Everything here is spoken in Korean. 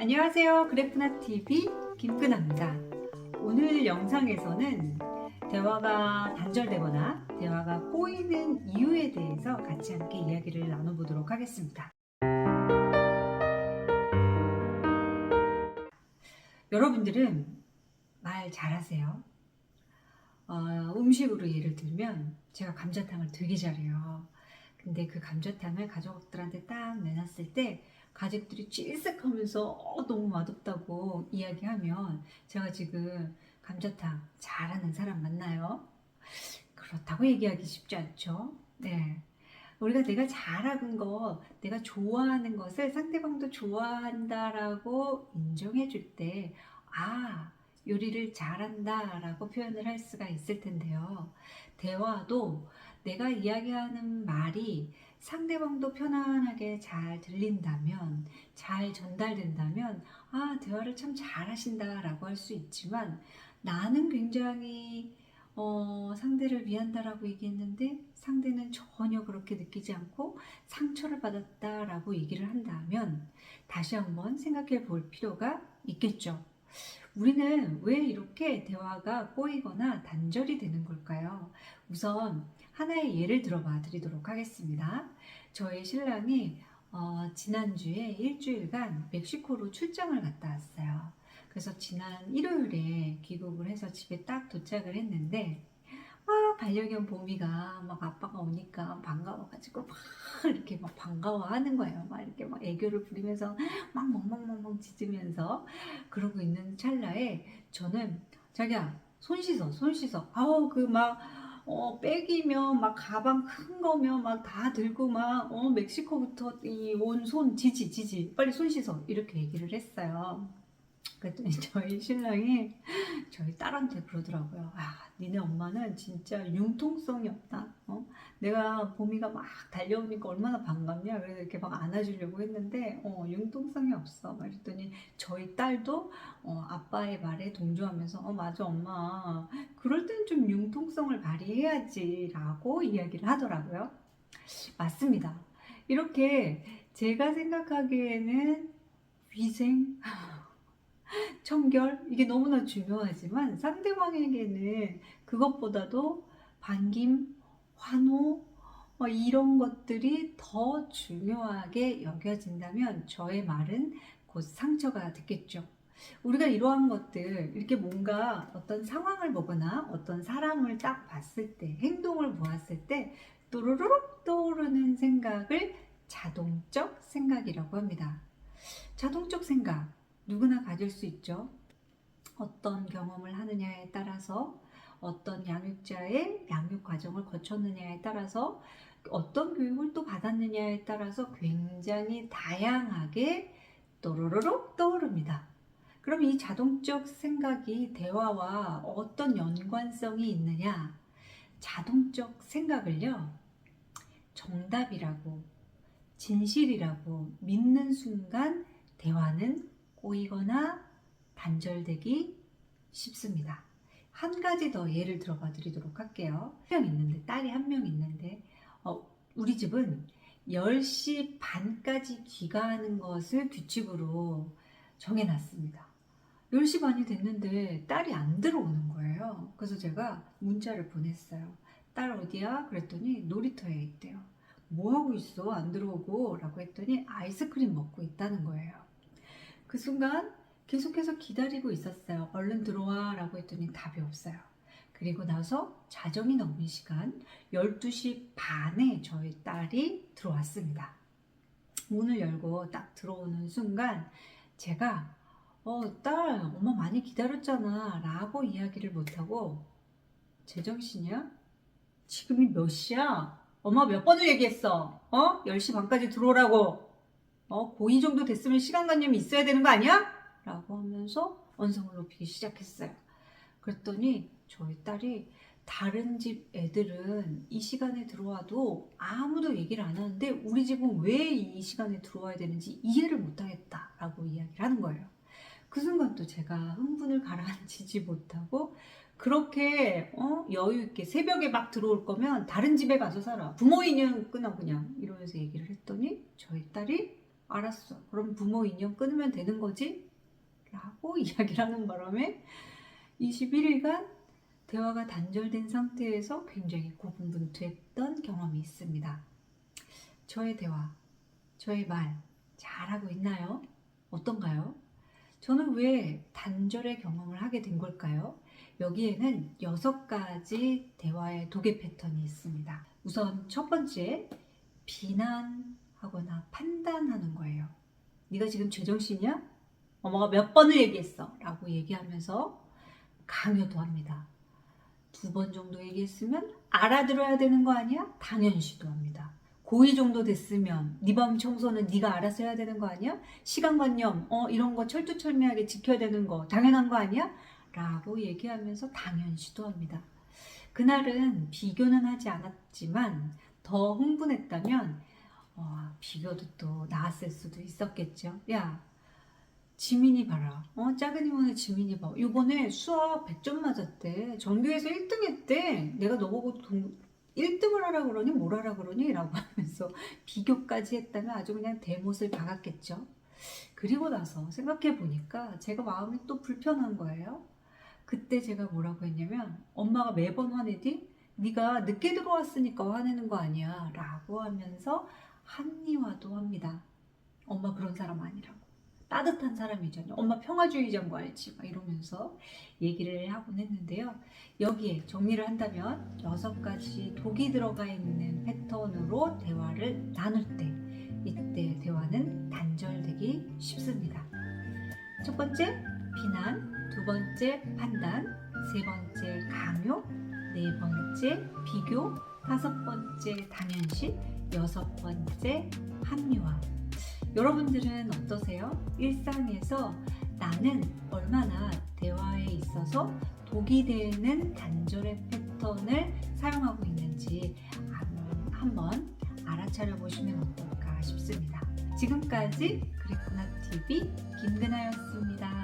안녕하세요. 그래프나TV 김근아입니다. 오늘 영상에서는 대화가 단절되거나 대화가 꼬이는 이유에 대해서 같이 함께 이야기를 나눠보도록 하겠습니다. 여러분들은 말 잘하세요? 음식으로 예를 들면 제가 감자탕을 되게 잘해요. 근데 그 감자탕을 가족들한테 딱 내놨을 때 가족들이 찔색하면서 너무 맛없다고 이야기하면 제가 지금 감자탕 잘하는 사람 맞나요? 그렇다고 얘기하기 쉽지 않죠. 네. 우리가 내가 잘하는 거, 내가 좋아하는 것을 상대방도 좋아한다라고 인정해 줄 때, 요리를 잘한다라고 표현을 할 수가 있을 텐데요. 대화도 내가 이야기하는 말이 상대방도 편안하게 잘 들린다면, 잘 전달된다면, 대화를 참 잘하신다라고 할 수 있지만, 나는 굉장히 상대를 위한다라고 얘기했는데 상대는 전혀 그렇게 느끼지 않고 상처를 받았다라고 얘기를 한다면 다시 한번 생각해 볼 필요가 있겠죠. 우리는 왜 이렇게 대화가 꼬이거나 단절이 되는 걸까요? 우선 하나의 예를 들어봐 드리도록 하겠습니다. 저희 신랑이 지난주에 일주일간 멕시코로 출장을 갔다 왔어요. 그래서 지난 일요일에 귀국을 해서 집에 딱 도착을 했는데 반려견 보미가 막 아빠가 오니까 반가워가지고 막 이렇게 막 반가워하는 거예요. 막 이렇게 막 애교를 부리면서 막 멍멍멍멍 짖으면서 그러고 있는 찰나에 저는 자기야 손 씻어 손 씻어 그 막 백이며 막 가방 큰 거며 막 다 들고 막 멕시코부터 이 온 손 지지 빨리 손 씻어 이렇게 얘기를 했어요. 그랬더니 저희 신랑이 저희 딸한테 그러더라고요. 니네 엄마는 진짜 융통성이 없다. 내가 보미가 막 달려오니까 얼마나 반갑냐. 그래서 이렇게 막 안아주려고 했는데 융통성이 없어. 그랬더니 저희 딸도 아빠의 말에 동조하면서 맞아 엄마. 그럴 땐 좀 융통성을 발휘해야지라고 이야기를 하더라고요. 맞습니다. 이렇게 제가 생각하기에는 위생 청결 이게 너무나 중요하지만 상대방에게는 그것보다도 반김, 환호 이런 것들이 더 중요하게 여겨진다면 저의 말은 곧 상처가 됐겠죠. 우리가 이러한 것들 이렇게 뭔가 어떤 상황을 보거나 어떤 사람을 딱 봤을 때 행동을 보았을 때 또르르륵 떠오르는 생각을 자동적 생각이라고 합니다. 자동적 생각 누구나 가질 수 있죠. 어떤 경험을 하느냐에 따라서 어떤 양육자의 양육 과정을 거쳤느냐에 따라서 어떤 교육을 또 받았느냐에 따라서 굉장히 다양하게 또로로록 떠오릅니다. 그럼 이 자동적 생각이 대화와 어떤 연관성이 있느냐? 자동적 생각을요, 정답이라고, 진실이라고 믿는 순간 대화는 꼬이거나 단절되기 쉽습니다. 한 가지 더 예를 들어봐 드리도록 할게요. 딸이 한 명 있는데 우리 집은 10시 반까지 귀가하는 것을 규칙으로 정해놨습니다. 10시 반이 됐는데 딸이 안 들어오는 거예요. 그래서 제가 문자를 보냈어요. 딸 어디야? 그랬더니 놀이터에 있대요. 뭐 하고 있어? 안 들어오고? 라고 했더니 아이스크림 먹고 있다는 거예요. 그 순간 계속해서 기다리고 있었어요. 얼른 들어와 라고 했더니 답이 없어요. 그리고 나서 자정이 넘은 시간 12시 반에 저희 딸이 들어왔습니다. 문을 열고 딱 들어오는 순간 제가 딸 엄마 많이 기다렸잖아 라고 이야기를 못하고 제정신이야? 지금이 몇 시야? 엄마 몇 번을 얘기했어? 10시 반까지 들어오라고. 고2 정도 됐으면 시간관념이 있어야 되는 거 아니야? 라고 하면서 언성을 높이기 시작했어요. 그랬더니 저희 딸이 다른 집 애들은 이 시간에 들어와도 아무도 얘기를 안 하는데 우리 집은 왜 이 시간에 들어와야 되는지 이해를 못하겠다 라고 이야기를 하는 거예요. 그 순간 또 제가 흥분을 가라앉히지 못하고 그렇게 여유 있게 새벽에 막 들어올 거면 다른 집에 가서 살아. 부모 인연 끊어 그냥 이러면서 얘기를 했더니 저희 딸이 알았어. 그럼 부모 인연 끊으면 되는 거지? 라고 이야기를 하는 바람에 21일간 대화가 단절된 상태에서 굉장히 고분분투했던 경험이 있습니다. 저의 대화, 저의 말 잘하고 있나요? 어떤가요? 저는 왜 단절의 경험을 하게 된 걸까요? 여기에는 6가지 대화의 도개 패턴이 있습니다. 우선 첫 번째, 비난하거나 판단하는 거예요. 네가 지금 제정신이야? 엄마가 몇 번을 얘기했어 라고 얘기하면서 강요도 합니다. 2번 정도 얘기했으면 알아들어야 되는 거 아니야? 당연시도 합니다. 고2 정도 됐으면 네 방 청소는 네가 알아서 해야 되는 거 아니야? 시간관념 이런 거 철두철미하게 지켜야 되는 거 당연한 거 아니야? 라고 얘기하면서 당연시도 합니다. 그날은 비교는 하지 않았지만 더 흥분했다면 비교도 또 나왔을 수도 있었겠죠. 야, 지민이 봐라. 작은 이모네 지민이 봐. 이번에 수학 100점 맞았대. 전교에서 1등 했대. 내가 너보고 1등을 하라 그러니 뭘 하라 그러니? 라고 하면서 비교까지 했다면 아주 그냥 대못을 박았겠죠. 그리고 나서 생각해 보니까 제가 마음이 또 불편한 거예요. 그때 제가 뭐라고 했냐면 엄마가 매번 화내디? 네가 늦게 들어왔으니까 화내는 거 아니야 라고 하면서 한리화도 합니다. 엄마 그런 사람 아니라고. 따뜻한 사람이잖아요. 엄마 평화주의자인 거 알지? 막 이러면서 얘기를 하곤 했는데요. 여기에 정리를 한다면 6가지 독이 들어가 있는 패턴으로 대화를 나눌 때 이때 대화는 단절되기 쉽습니다. 첫 번째, 비난. 2번째, 판단. 3번째, 강요. 4번째, 비교. 5번째, 당연시. 6번째, 합리화. 여러분들은 어떠세요? 일상에서 나는 얼마나 대화에 있어서 독이 되는 단절의 패턴을 사용하고 있는지 한번 알아차려 보시면 어떨까 싶습니다. 지금까지 그랬구나 TV 김근아였습니다.